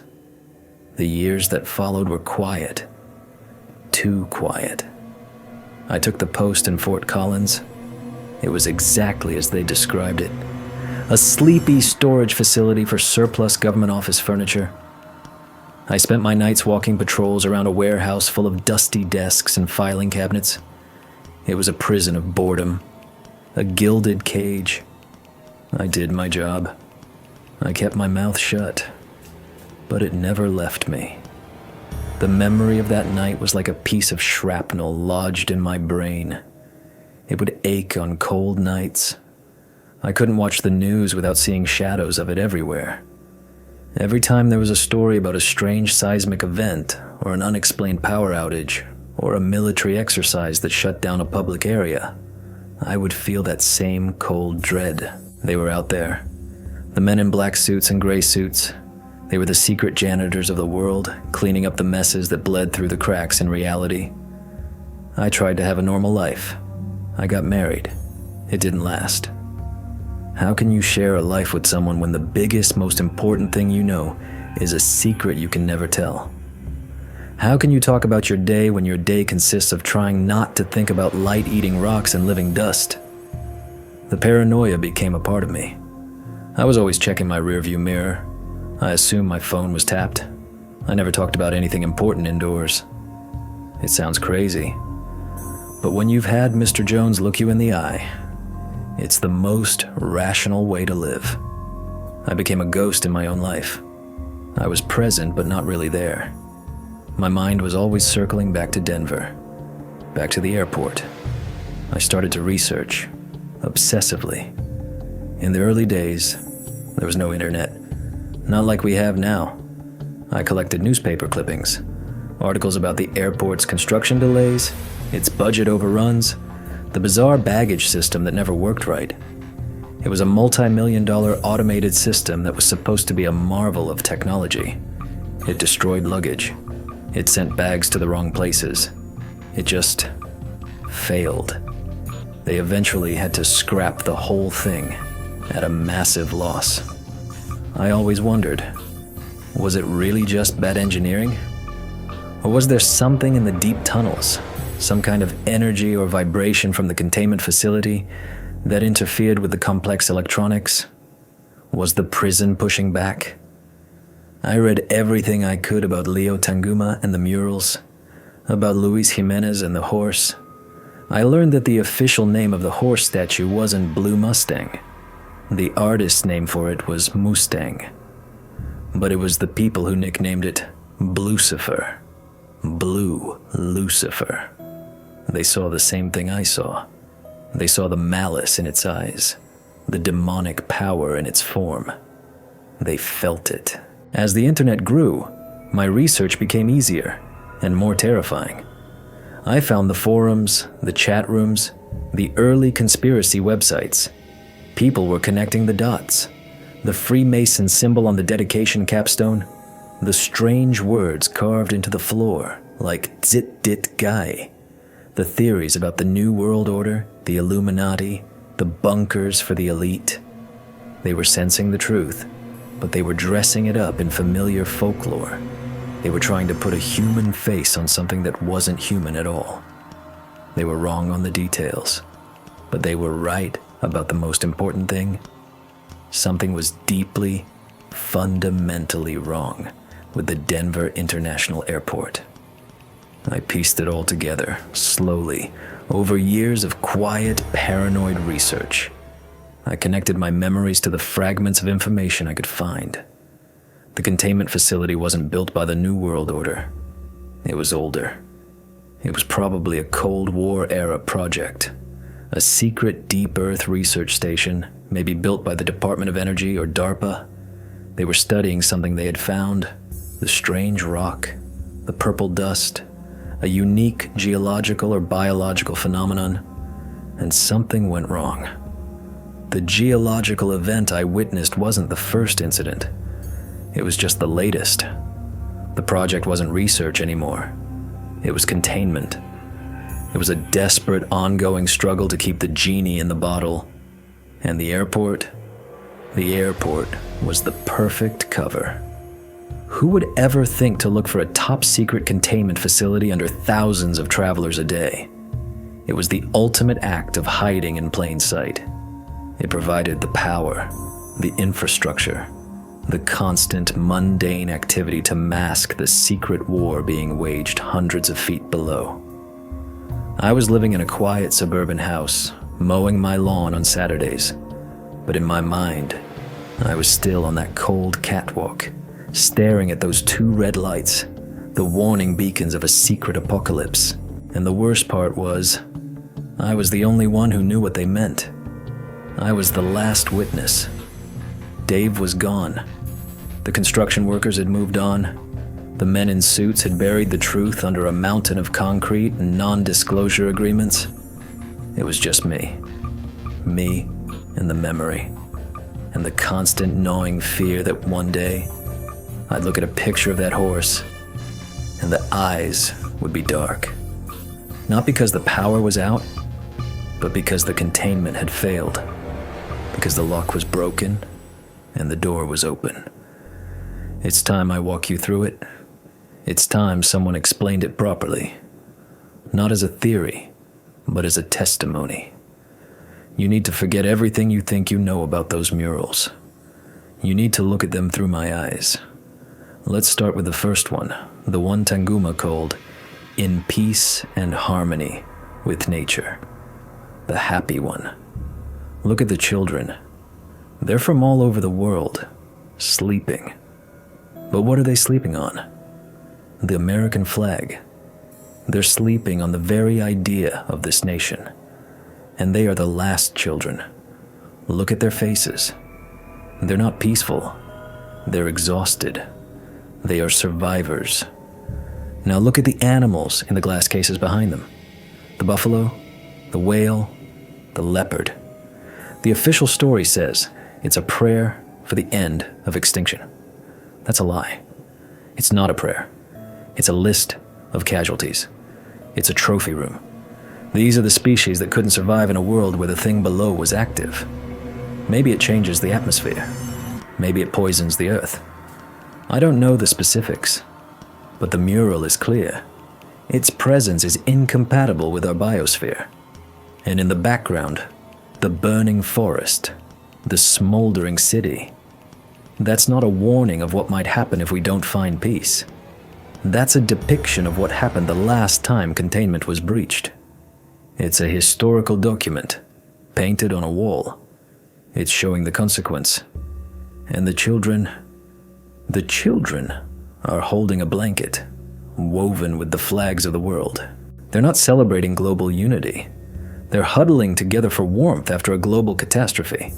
The years that followed were quiet. Too quiet. I took the post in Fort Collins. It was exactly as they described it. A sleepy storage facility for surplus government office furniture. I spent my nights walking patrols around a warehouse full of dusty desks and filing cabinets. It was a prison of boredom, a gilded cage. I did my job. I kept my mouth shut, but it never left me. The memory of that night was like a piece of shrapnel lodged in my brain. It would ache on cold nights. I couldn't watch the news without seeing shadows of it everywhere. Every time there was a story about a strange seismic event, or an unexplained power outage, or a military exercise that shut down a public area, I would feel that same cold dread. They were out there. The men in black suits and gray suits, They were the secret janitors of the world, cleaning up the messes that bled through the cracks in reality. I tried to have a normal life. I got married. It didn't last. How can you share a life with someone when the biggest, most important thing you know is a secret you can never tell? How can you talk about your day when your day consists of trying not to think about light-eating rocks and living dust? The paranoia became a part of me. I was always checking my rearview mirror. I assumed my phone was tapped. I never talked about anything important indoors. It sounds crazy, but when you've had Mr. Jones look you in the eye, it's the most rational way to live. I became a ghost in my own life. I was present, but not really there. My mind was always circling back to Denver, back to the airport. I started to research, obsessively. In the early days, there was no internet, not like we have now. I collected newspaper clippings, articles about the airport's construction delays, its budget overruns, the bizarre baggage system that never worked right. It was a multi-million-dollar automated system that was supposed to be a marvel of technology. It destroyed luggage. It sent bags to the wrong places. It just failed. They eventually had to scrap the whole thing at a massive loss. I always wondered, was it really just bad engineering? Or was there something in the deep tunnels, some kind of energy or vibration from the containment facility that interfered with the complex electronics? Was the prison pushing back? I read everything I could about Leo Tanguma and the murals, about Luis Jimenez and the horse. I learned that the official name of the horse statue wasn't Blue Mustang. The artist's name for it was Mustang. But it was the people who nicknamed it Blucifer. Blue Lucifer. They saw the same thing I saw. They saw the malice in its eyes, the demonic power in its form. They felt it. As the internet grew, my research became easier and more terrifying. I found the forums, the chat rooms, the early conspiracy websites. People were connecting the dots. The Freemason symbol on the dedication capstone, the strange words carved into the floor like Zit Dit Guy. The theories about the New World Order, the Illuminati, the bunkers for the elite. They were sensing the truth, but they were dressing it up in familiar folklore. They were trying to put a human face on something that wasn't human at all. They were wrong on the details, but they were right about the most important thing. Something was deeply, fundamentally wrong with the Denver International Airport. I pieced it all together, slowly, over years of quiet, paranoid research. I connected my memories to the fragments of information I could find. The containment facility wasn't built by the New World Order. It was older. It was probably a Cold War-era project. A secret deep earth research station, maybe built by the Department of Energy or DARPA. They were studying something they had found, the strange rock, the purple dust, a unique geological or biological phenomenon, and something went wrong. The geological event I witnessed wasn't the first incident. It was just the latest. The project wasn't research anymore. It was containment. It was a desperate, ongoing struggle to keep the genie in the bottle. And the airport was the perfect cover. Who would ever think to look for a top-secret containment facility under thousands of travelers a day? It was the ultimate act of hiding in plain sight. It provided the power, the infrastructure, the constant, mundane activity to mask the secret war being waged hundreds of feet below. I was living in a quiet suburban house, mowing my lawn on Saturdays, but in my mind, I was still on that cold catwalk, staring at those two red lights, the warning beacons of a secret apocalypse. And the worst part was, I was the only one who knew what they meant. I was the last witness. Dave was gone. The construction workers had moved on. The men in suits had buried the truth under a mountain of concrete and non-disclosure agreements. It was just me. Me and the memory. And the constant gnawing fear that one day I'd look at a picture of that horse, and the eyes would be dark. Not because the power was out, but because the containment had failed. Because the lock was broken, and the door was open. It's time I walk you through it. It's time someone explained it properly. Not as a theory, but as a testimony. You need to forget everything you think you know about those murals. You need to look at them through my eyes. Let's start with the first one, the one Tanguma called In Peace and Harmony with Nature. The happy one. Look at the children. They're from all over the world, sleeping. But what are they sleeping on? The American flag. They're sleeping on the very idea of this nation. And they are the last children. Look at their faces. They're not peaceful. They're exhausted. They are survivors. Now look at the animals in the glass cases behind them. The buffalo, the whale, the leopard. The official story says it's a prayer for the end of extinction. That's a lie. It's not a prayer. It's a list of casualties. It's a trophy room. These are the species that couldn't survive in a world where the thing below was active. Maybe it changes the atmosphere. Maybe it poisons the earth. I don't know the specifics, but the mural is clear. Its presence is incompatible with our biosphere. And in the background, the burning forest, the smoldering city. That's not a warning of what might happen if we don't find peace. That's a depiction of what happened the last time containment was breached. It's a historical document, painted on a wall. It's showing the consequence. And the children are holding a blanket, woven with the flags of the world. They're not celebrating global unity. They're huddling together for warmth after a global catastrophe.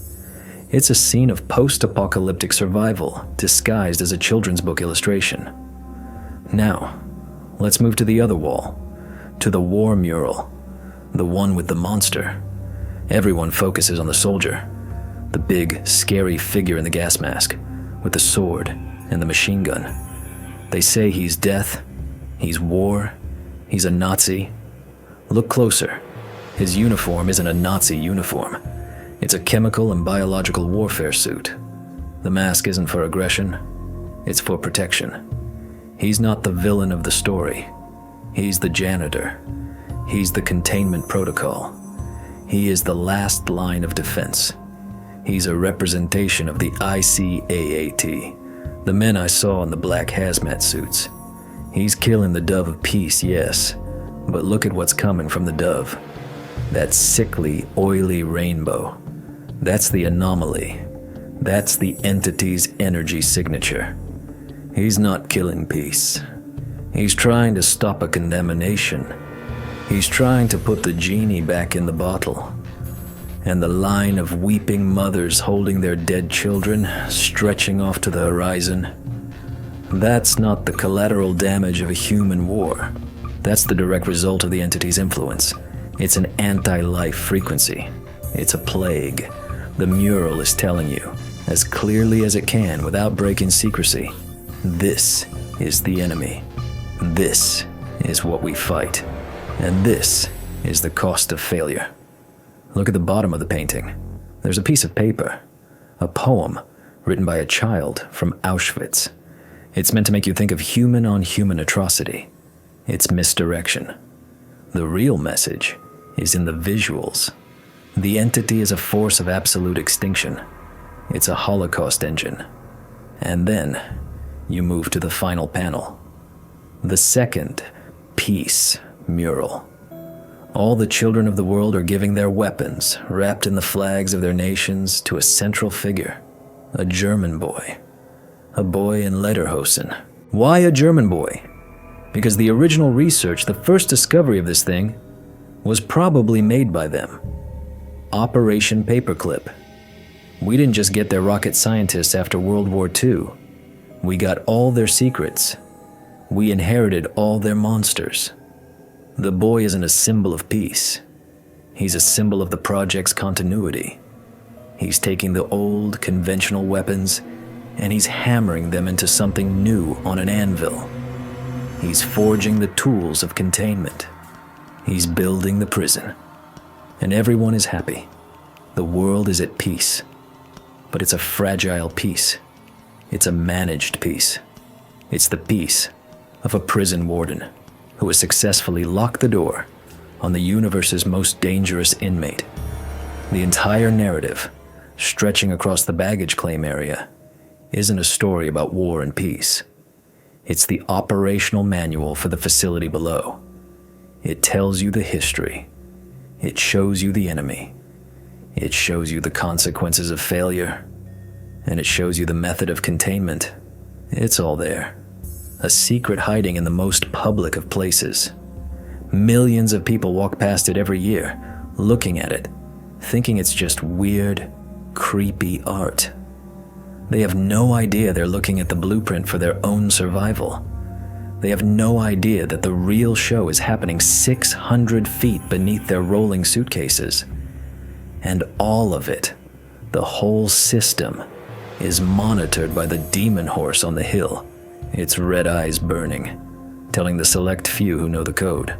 It's a scene of post-apocalyptic survival disguised as a children's book illustration. Now, let's move to the other wall, to the war mural, the one with the monster. Everyone focuses on the soldier, the big, scary figure in the gas mask, with the sword and the machine gun. They say he's death, he's war, he's a Nazi. Look closer. His uniform isn't a Nazi uniform. It's a chemical and biological warfare suit. The mask isn't for aggression, it's for protection. He's not the villain of the story. He's the janitor. He's the containment protocol. He is the last line of defense. He's a representation of the ICAAT, the men I saw in the black hazmat suits. He's killing the dove of peace, yes, but look at what's coming from the dove. That sickly, oily rainbow. That's the anomaly. That's the entity's energy signature. He's not killing peace. He's trying to stop a contamination. He's trying to put the genie back in the bottle. And the line of weeping mothers holding their dead children, stretching off to the horizon. That's not the collateral damage of a human war. That's the direct result of the entity's influence. It's an anti-life frequency. It's a plague. The mural is telling you, as clearly as it can without breaking secrecy, this is the enemy. This is what we fight. And this is the cost of failure. Look at the bottom of the painting. There's a piece of paper, a poem written by a child from Auschwitz. It's meant to make you think of human-on-human atrocity. It's misdirection. The real message is in the visuals. The entity is a force of absolute extinction. It's a Holocaust engine. And then you move to the final panel. The second peace mural. All the children of the world are giving their weapons, wrapped in the flags of their nations, to a central figure, a German boy. A boy in Lederhosen. Why a German boy? Because the original research, the first discovery of this thing, was probably made by them. Operation Paperclip. We didn't just get their rocket scientists after World War II. We got all their secrets. We inherited all their monsters. The boy isn't a symbol of peace. He's a symbol of the project's continuity. He's taking the old, conventional weapons and he's hammering them into something new on an anvil. He's forging the tools of containment. He's building the prison. And everyone is happy. The world is at peace. But it's a fragile peace. It's a managed peace. It's the peace of a prison warden who has successfully locked the door on the universe's most dangerous inmate. The entire narrative, stretching across the baggage claim area, isn't a story about war and peace. It's the operational manual for the facility below. It tells you the history. It shows you the enemy. It shows you the consequences of failure. And it shows you the method of containment. It's all there. A secret hiding in the most public of places. Millions of people walk past it every year, looking at it, thinking it's just weird, creepy art. They have no idea they're looking at the blueprint for their own survival. They have no idea that the real show is happening 600 feet beneath their rolling suitcases. And all of it, the whole system, is monitored by the demon horse on the hill, its red eyes burning, telling the select few who know the code.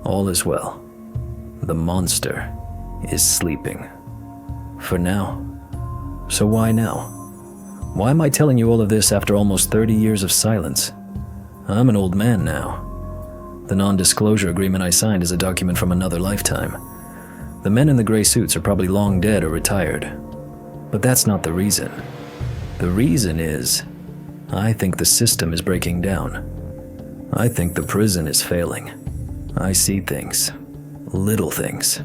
All is well. The monster is sleeping. For now. So why now? Why am I telling you all of this after almost 30 years of silence? I'm an old man now. The non-disclosure agreement I signed is a document from another lifetime. The men in the gray suits are probably long dead or retired. But that's not the reason. The reason is, I think the system is breaking down. I think the prison is failing. I see things. Little things.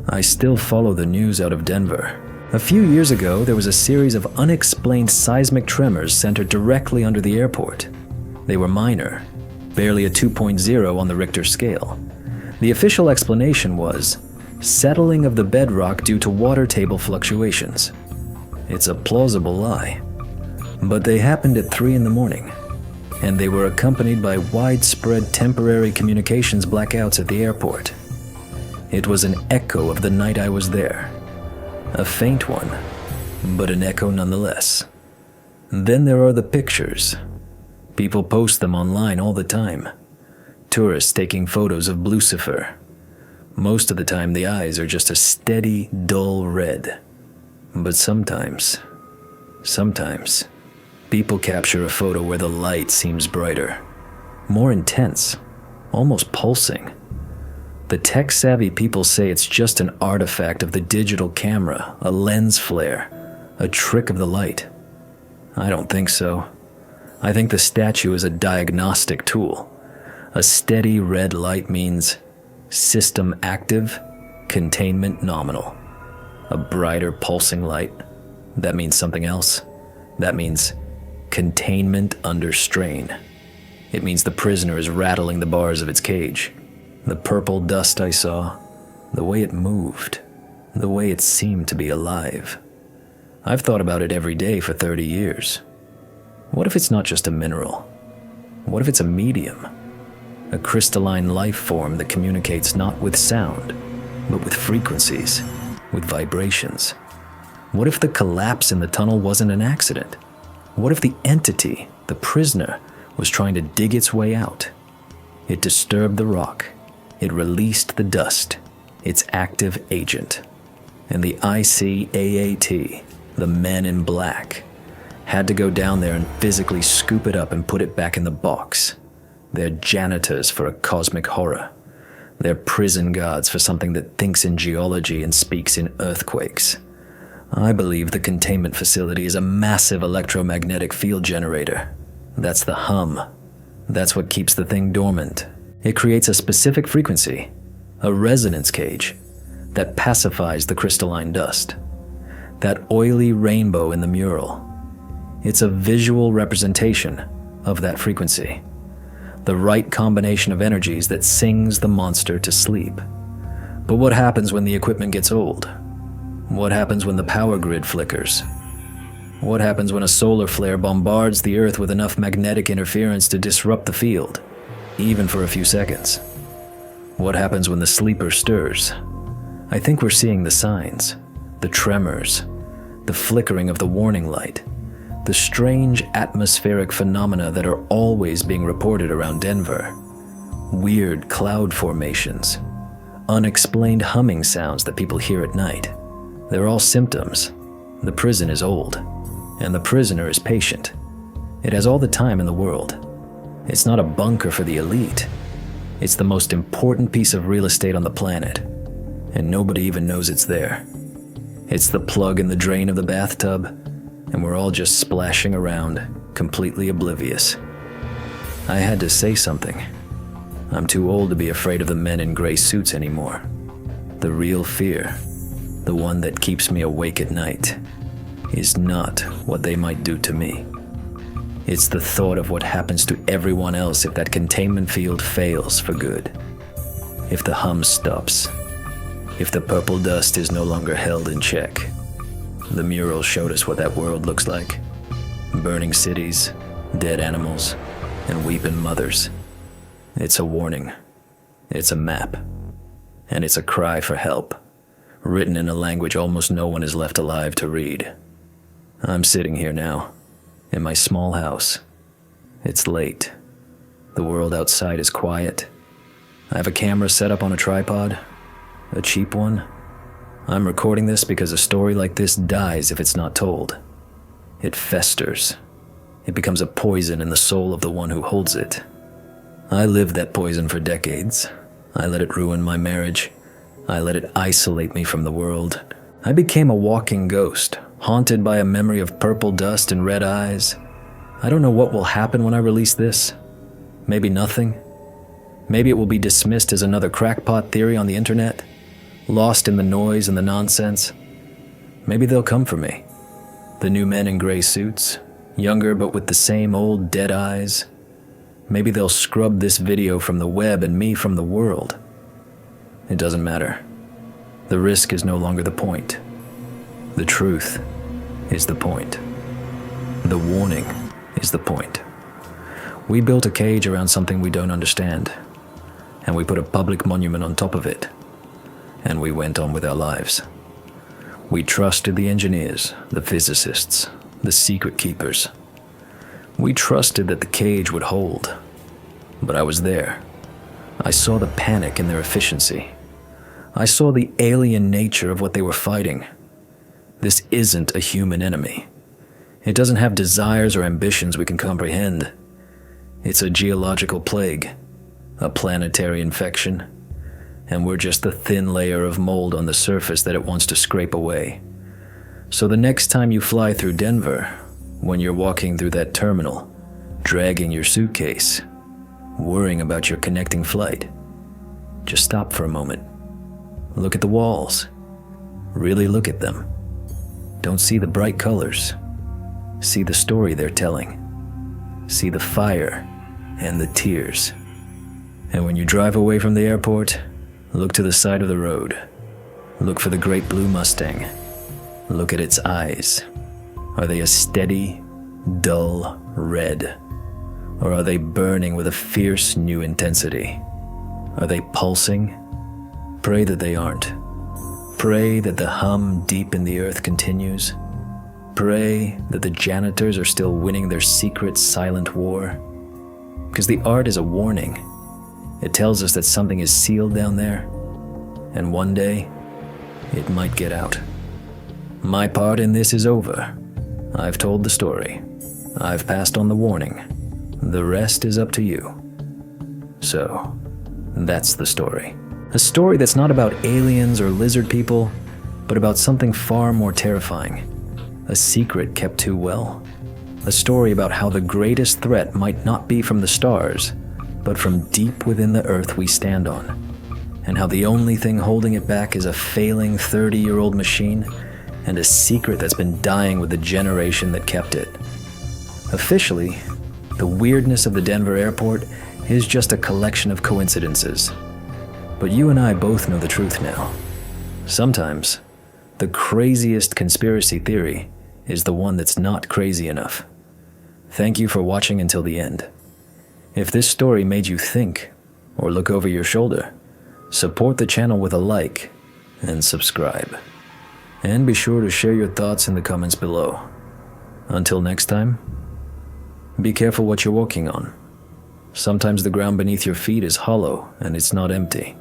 I still follow the news out of Denver. A few years ago, there was a series of unexplained seismic tremors centered directly under the airport. They were minor, barely a 2.0 on the Richter scale. The official explanation was settling of the bedrock due to water table fluctuations. It's a plausible lie. But they happened at 3 in the morning, and they were accompanied by widespread temporary communications blackouts at the airport. It was an echo of the night I was there. A faint one, but an echo nonetheless. Then there are the pictures. People post them online all the time. Tourists taking photos of Lucifer. Most of the time the eyes are just a steady, dull red. But sometimes, people capture a photo where the light seems brighter, more intense, almost pulsing. The tech-savvy people say it's just an artifact of the digital camera, a lens flare, a trick of the light. I don't think so. I think the statue is a diagnostic tool. A steady red light means system active, containment nominal. A brighter pulsing light, that means something else. That means containment under strain. It means the prisoner is rattling the bars of its cage. The purple dust I saw, the way it moved, the way it seemed to be alive. I've thought about it every day for 30 years. What if it's not just a mineral? What if it's a medium? A crystalline life form that communicates not with sound, but with frequencies, with vibrations. What if the collapse in the tunnel wasn't an accident? What if the entity, the prisoner, was trying to dig its way out? It disturbed the rock. It released the dust, its active agent. And the ICAAT, the men in black, had to go down there and physically scoop it up and put it back in the box. They're janitors for a cosmic horror. They're prison guards for something that thinks in geology and speaks in earthquakes. I believe the containment facility is a massive electromagnetic field generator. That's the hum. That's what keeps the thing dormant. It creates a specific frequency, a resonance cage, that pacifies the crystalline dust. That oily rainbow in the mural. It's a visual representation of that frequency. The right combination of energies that sings the monster to sleep. But what happens when the equipment gets old? What happens when the power grid flickers? What happens when a solar flare bombards the Earth with enough magnetic interference to disrupt the field, even for a few seconds? What happens when the sleeper stirs? I think we're seeing the signs, the tremors, the flickering of the warning light, The strange atmospheric phenomena that are always being reported around Denver. Weird cloud formations. Unexplained humming sounds that people hear at night. They're all symptoms. The prison is old, and the prisoner is patient. It has all the time in the world. It's not a bunker for the elite. It's the most important piece of real estate on the planet, and nobody even knows it's there. It's the plug in the drain of the bathtub, and we're all just splashing around, completely oblivious. I had to say something. I'm too old to be afraid of the men in gray suits anymore. The real fear, the one that keeps me awake at night, is not what they might do to me. It's the thought of what happens to everyone else if that containment field fails for good. If the hum stops. If the purple dust is no longer held in check. The mural showed us what that world looks like. Burning cities, dead animals, and weeping mothers. It's a warning. It's a map. And it's a cry for help, written in a language almost no one is left alive to read. I'm sitting here now, in my small house. It's late. The world outside is quiet. I have a camera set up on a tripod, a cheap one. I'm recording this because a story like this dies if it's not told. It festers. It becomes a poison in the soul of the one who holds it. I lived that poison for decades. I let it ruin my marriage. I let it isolate me from the world. I became a walking ghost, haunted by a memory of purple dust and red eyes. I don't know what will happen when I release this. Maybe nothing. Maybe it will be dismissed as another crackpot theory on the internet, lost in the noise and the nonsense. Maybe they'll come for me. The new men in gray suits, younger but with the same old dead eyes. Maybe they'll scrub this video from the web and me from the world. It doesn't matter. The risk is no longer the point. The truth is the point. The warning is the point. We built a cage around something we don't understand, and we put a public monument on top of it, and we went on with our lives. We trusted the engineers, the physicists, the secret keepers. We trusted that the cage would hold, but I was there. I saw the panic in their efficiency. I saw the alien nature of what they were fighting. This isn't a human enemy. It doesn't have desires or ambitions we can comprehend. It's a geological plague, a planetary infection, and we're just the thin layer of mold on the surface that it wants to scrape away. So the next time you fly through Denver, when you're walking through that terminal, dragging your suitcase, worrying about your connecting flight, just stop for a moment. Look at the walls. Really look at them. Don't see the bright colors. See the story they're telling. See the fire and the tears. And when you drive away from the airport, look to the side of the road. Look for the great blue Mustang. Look at its eyes. Are they a steady, dull red? Or are they burning with a fierce new intensity? Are they pulsing? Pray that they aren't. Pray that the hum deep in the earth continues. Pray that the janitors are still winning their secret silent war. Because the art is a warning. It tells us that something is sealed down there, and one day, it might get out. My part in this is over. I've told the story. I've passed on the warning. The rest is up to you. So, that's the story. A story that's not about aliens or lizard people, but about something far more terrifying. A secret kept too well. A story about how the greatest threat might not be from the stars, but from deep within the earth we stand on. And how the only thing holding it back is a failing 30-year-old machine and a secret that's been dying with the generation that kept it. Officially, the weirdness of the Denver airport is just a collection of coincidences. But you and I both know the truth now. Sometimes, the craziest conspiracy theory is the one that's not crazy enough. Thank you for watching until the end. If this story made you think or look over your shoulder, support the channel with a like and subscribe. And be sure to share your thoughts in the comments below. until next time, be careful what you're walking on. Sometimes the ground beneath your feet is hollow and it's not empty.